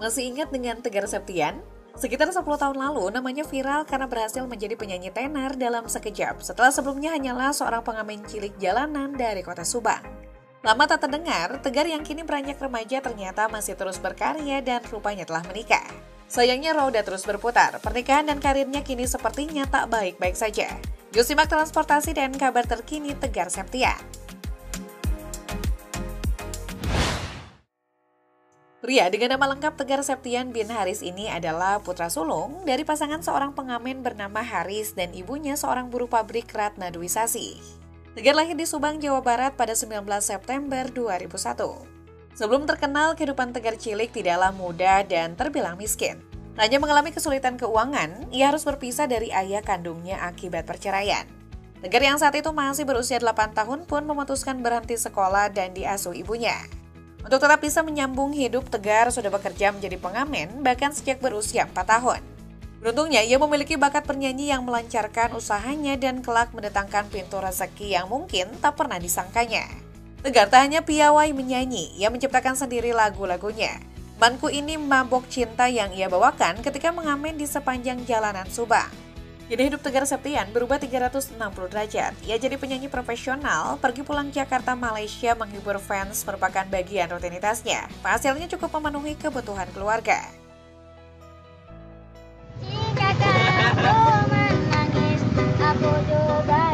Masih ingat dengan Tegar Septian? Sekitar 10 tahun lalu, namanya viral karena berhasil menjadi penyanyi tenar dalam sekejap setelah sebelumnya hanyalah seorang pengamen cilik jalanan dari kota Subang. Lama tak terdengar, Tegar yang kini beranjak remaja ternyata masih terus berkarya dan rupanya telah menikah. Sayangnya roda terus berputar, pernikahan dan karirnya kini sepertinya tak baik-baik saja. Yuk simak transportasi dan kabar terkini Tegar Septian. Pria dengan nama lengkap Tegar Septian bin Haris ini adalah putra sulung dari pasangan seorang pengamen bernama Haris dan ibunya seorang buruh pabrik Ratna Dwi Sasih. Tegar lahir di Subang, Jawa Barat pada 19 September 2001. Sebelum terkenal, kehidupan Tegar cilik tidaklah mudah dan terbilang miskin. Hanya mengalami kesulitan keuangan, ia harus berpisah dari ayah kandungnya akibat perceraian. Tegar yang saat itu masih berusia 8 tahun pun memutuskan berhenti sekolah dan diasuh ibunya. Untuk tetap bisa menyambung hidup, Tegar sudah bekerja menjadi pengamen bahkan sejak berusia 4 tahun. Beruntungnya, ia memiliki bakat bernyanyi yang melancarkan usahanya dan kelak mendatangkan pintu rezeki yang mungkin tak pernah disangkanya. Tegar tak hanya piawai menyanyi, ia menciptakan sendiri lagu-lagunya. Manku Ini Mabok Cinta yang ia bawakan ketika mengamen di sepanjang jalanan Subang. Kini hidup Tegar Septian berubah 360 derajat. Ia jadi penyanyi profesional, pergi pulang Jakarta, Malaysia menghibur fans merupakan bagian rutinitasnya. Hasilnya cukup memenuhi kebutuhan keluarga. Jika kamu menangis, aku juga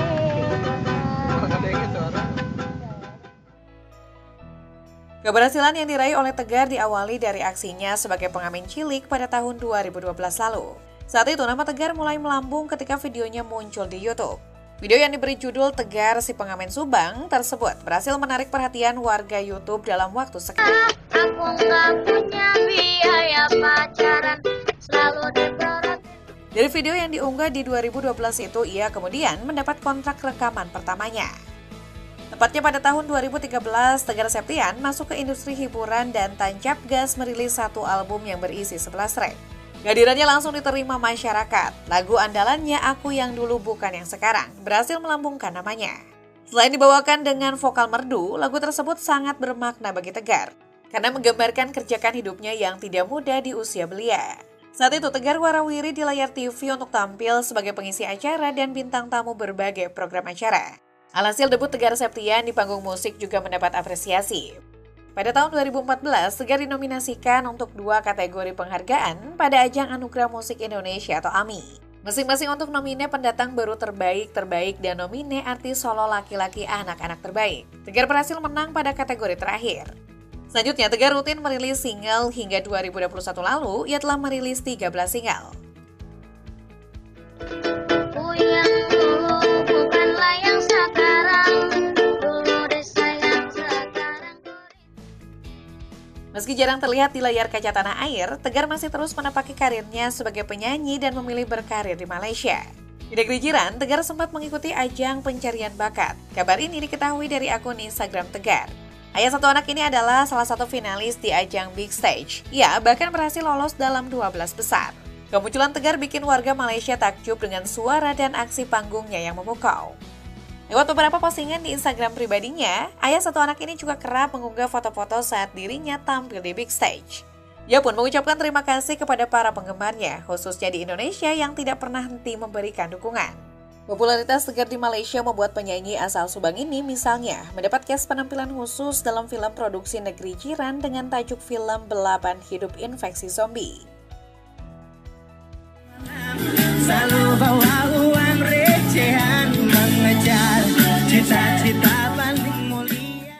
Keberhasilan yang diraih oleh Tegar diawali dari aksinya sebagai pengamen cilik pada tahun 2012 lalu. Saat itu nama Tegar mulai melambung ketika videonya muncul di YouTube. Video yang diberi judul Tegar si Pengamen Subang tersebut berhasil menarik perhatian warga YouTube dalam waktu sekejap. Aku nggak punya biaya pacaran, selalu diperhatikan. Dari video yang diunggah di 2012 itu, ia kemudian mendapat kontrak rekaman pertamanya. Tepatnya pada tahun 2013, Tegar Septian masuk ke industri hiburan dan tancap gas merilis satu album yang berisi 11 track. Kehadirannya langsung diterima masyarakat. Lagu andalannya Aku Yang Dulu Bukan Yang Sekarang berhasil melambungkan namanya. Selain dibawakan dengan vokal merdu, lagu tersebut sangat bermakna bagi Tegar karena menggambarkan kerjakan hidupnya yang tidak mudah di usia belia. Saat itu Tegar warawiri di layar TV untuk tampil sebagai pengisi acara dan bintang tamu berbagai program acara. Alhasil debut Tegar Septian di panggung musik juga mendapat apresiasi. Pada tahun 2014, Tegar dinominasikan untuk 2 kategori penghargaan pada Ajang Anugerah Musik Indonesia atau AMI. Masing-masing untuk nomine pendatang baru terbaik, dan nomine artis solo laki-laki anak-anak terbaik. Tegar berhasil menang pada kategori terakhir. Selanjutnya, Tegar rutin merilis single hingga 2021 lalu, ia telah merilis 13 single. Aku yang dulu bukanlah yang sekarang, dulu deh sayang sekarang. Meski jarang terlihat di layar kaca tanah air, Tegar masih terus menapaki karirnya sebagai penyanyi dan memilih berkarir di Malaysia. Di negeri jiran, Tegar sempat mengikuti ajang pencarian bakat. Kabar ini diketahui dari akun Instagram Tegar. Ayah satu anak ini adalah salah satu finalis di ajang Big Stage. Ia bahkan berhasil lolos dalam 12 besar. Kemunculan Tegar bikin warga Malaysia takjub dengan suara dan aksi panggungnya yang memukau. Lewat beberapa postingan di Instagram pribadinya, ayah satu anak ini juga kerap mengunggah foto-foto saat dirinya tampil di Big Stage. Ia pun mengucapkan terima kasih kepada para penggemarnya, khususnya di Indonesia yang tidak pernah henti memberikan dukungan. Popularitas Tegar di Malaysia membuat penyanyi asal Subang ini misalnya mendapat cast penampilan khusus dalam film produksi negeri jiran dengan tajuk film Belapan Hidup Infeksi Zombie. Selalu bawa uang recehan mengejar cita-cita paling mulia.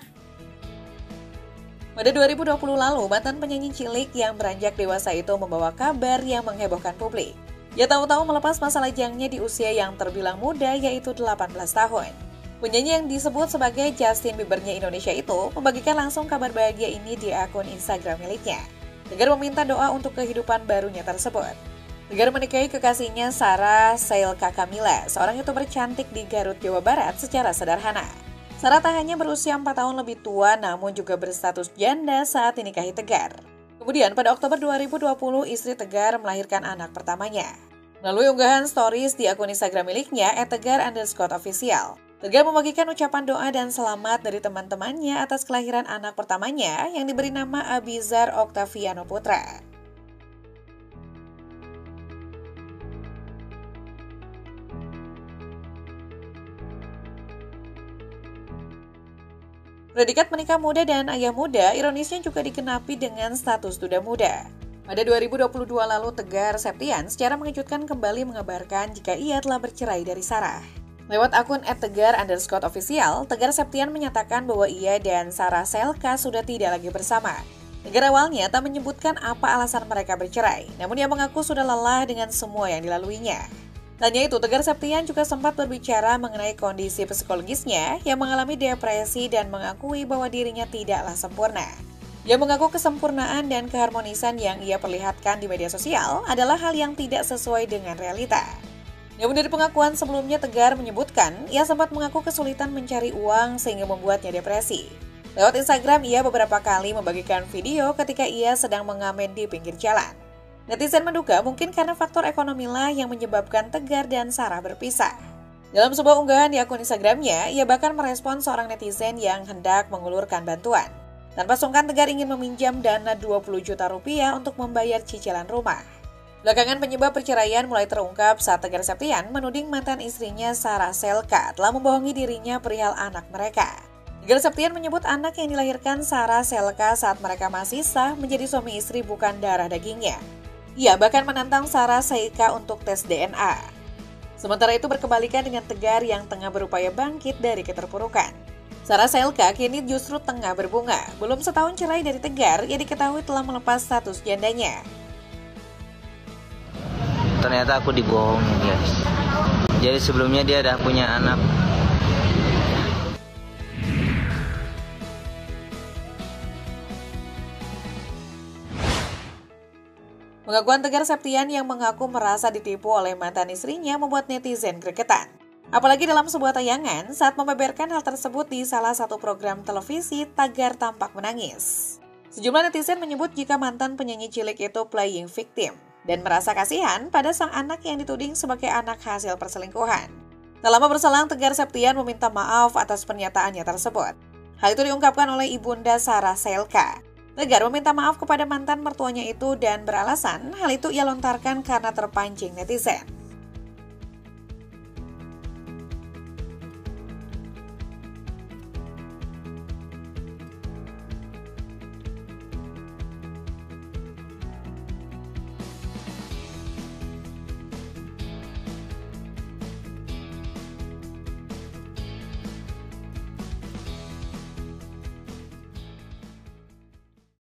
Pada 2020 lalu, mantan penyanyi cilik yang beranjak dewasa itu membawa kabar yang menghebohkan publik. Ia tahu-tahu melepas masa lajangnya di usia yang terbilang muda, yaitu 18 tahun. Penyanyi yang disebut sebagai Justin Biebernya Indonesia itu membagikan langsung kabar bahagia ini di akun Instagram miliknya. Tegar meminta doa untuk kehidupan barunya tersebut. Tegar menikahi kekasihnya Sarah Sailka Kamila, seorang YouTuber cantik di Garut, Jawa Barat secara sederhana. Sarah tak hanya berusia 4 tahun lebih tua, namun juga berstatus janda saat dinikahi Tegar. Kemudian pada Oktober 2020, istri Tegar melahirkan anak pertamanya. Melalui unggahan stories di akun Instagram miliknya, @tegar_official, Tegar membagikan ucapan doa dan selamat dari teman-temannya atas kelahiran anak pertamanya yang diberi nama Abizar Octaviano Putra. Predikat menikah muda dan ayah muda ironisnya juga dikenapi dengan status duda muda. Pada 2022 lalu, Tegar Septian secara mengejutkan kembali mengabarkan jika ia telah bercerai dari Sarah. Lewat akun @tegar_official, Tegar Septian menyatakan bahwa ia dan Sarah Selka sudah tidak lagi bersama. Tegar awalnya tak menyebutkan apa alasan mereka bercerai, namun ia mengaku sudah lelah dengan semua yang dilaluinya. Tanya itu, Tegar Septian juga sempat berbicara mengenai kondisi psikologisnya yang mengalami depresi dan mengakui bahwa dirinya tidaklah sempurna. Ia mengaku kesempurnaan dan keharmonisan yang ia perlihatkan di media sosial adalah hal yang tidak sesuai dengan realita. Namun dari pengakuan sebelumnya, Tegar menyebutkan ia sempat mengaku kesulitan mencari uang sehingga membuatnya depresi. Lewat Instagram, ia beberapa kali membagikan video ketika ia sedang mengamen di pinggir jalan. Netizen menduga mungkin karena faktor ekonomi lah yang menyebabkan Tegar dan Sarah berpisah. Dalam sebuah unggahan di akun Instagramnya, ia bahkan merespon seorang netizen yang hendak mengulurkan bantuan. Tanpa sungkan, Tegar ingin meminjam dana 20 juta rupiah untuk membayar cicilan rumah. Belakangan penyebab perceraian mulai terungkap saat Tegar Septian menuding mantan istrinya Sarah Selka telah membohongi dirinya perihal anak mereka. Tegar Septian menyebut anak yang dilahirkan Sarah Selka saat mereka masih sah menjadi suami istri bukan darah dagingnya. Ia bahkan menantang Sarah Selka untuk tes DNA. Sementara itu berkebalikan dengan Tegar yang tengah berupaya bangkit dari keterpurukan. Sarah Selka kini justru tengah berbunga. Belum setahun cerai dari Tegar, ia diketahui telah melepas status jandanya. Ternyata aku dibohongi, guys. Jadi sebelumnya dia udah punya anak. Pengakuan Tegar Septian yang mengaku merasa ditipu oleh mantan istrinya membuat netizen gregetan. Apalagi dalam sebuah tayangan saat membeberkan hal tersebut di salah satu program televisi, Tegar tampak menangis. Sejumlah netizen menyebut jika mantan penyanyi cilik itu playing victim dan merasa kasihan pada sang anak yang dituding sebagai anak hasil perselingkuhan. Tak lama berselang, Tegar Septian meminta maaf atas pernyataannya tersebut. Hal itu diungkapkan oleh ibunda Sarah Selka. Tegar meminta maaf kepada mantan mertuanya itu dan beralasan hal itu ia lontarkan karena terpancing netizen.